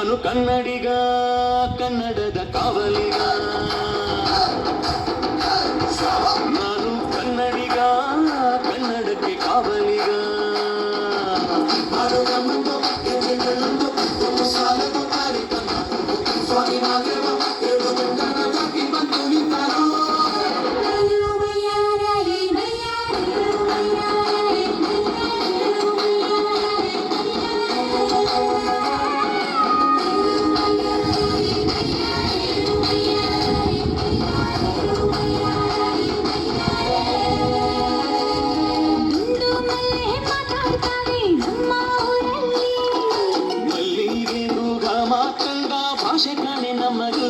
ನಾನು ಕನ್ನಡಿಗ, ಕನ್ನಡದ ಕಾವಲಿಗ. ನಾನು ಕನ್ನಡಿಗ, ಕನ್ನಡಕ್ಕೆ ಕಾವಲಿಗ. ಭಾಷೆ ಕಾಣೆ ನಮ್ಮದು,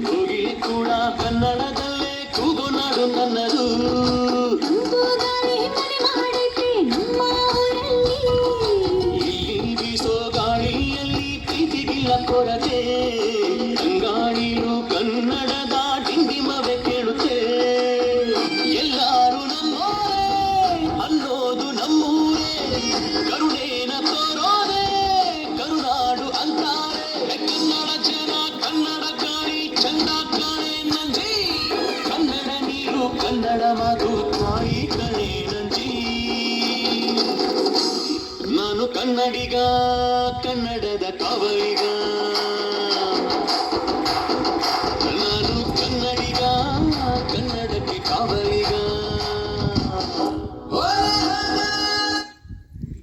ಕೋಗಿಲೆ ಕೂಡ ಕನ್ನಡದಲ್ಲೇ ಕೂಗುನಾಡು ನನ್ನದು. ಇಲ್ಲಿ ಬೀಸೋ ಗಾಳಿಯಲ್ಲಿ ಪ್ರೀತಿಗಿಲ್ಲ ಕೊರತೆ, ಗಂಗಾಳಿರು ಕನ್ನಡದ ಡಿಂಡಿಮವೆ ಕೇಳುತ್ತೆ. ಎಲ್ಲಾರು ನಮ್ಮೋರೇ ಅನ್ನೋದು ನಮ್ಮೂರೇ, ಕರುಣೇನ ತೋರೋದೆ ಕರುನಾಡು ಅಂತಾರೆ. ಕನ್ನಡ ಜನ ಕನ್ನಡ ಕಾಣಿ ಚಂದ ಕಾಣೆ ನಂಜಿ, ಕನ್ನಡ ನೀರು ಕನ್ನಡ ಮಾತು ತಾಯಿ ಕಣೆ ನಂಜಿ. ನಾನು ಕನ್ನಡಿಗ, ಕನ್ನಡದ ಕಾವಲಿಗ.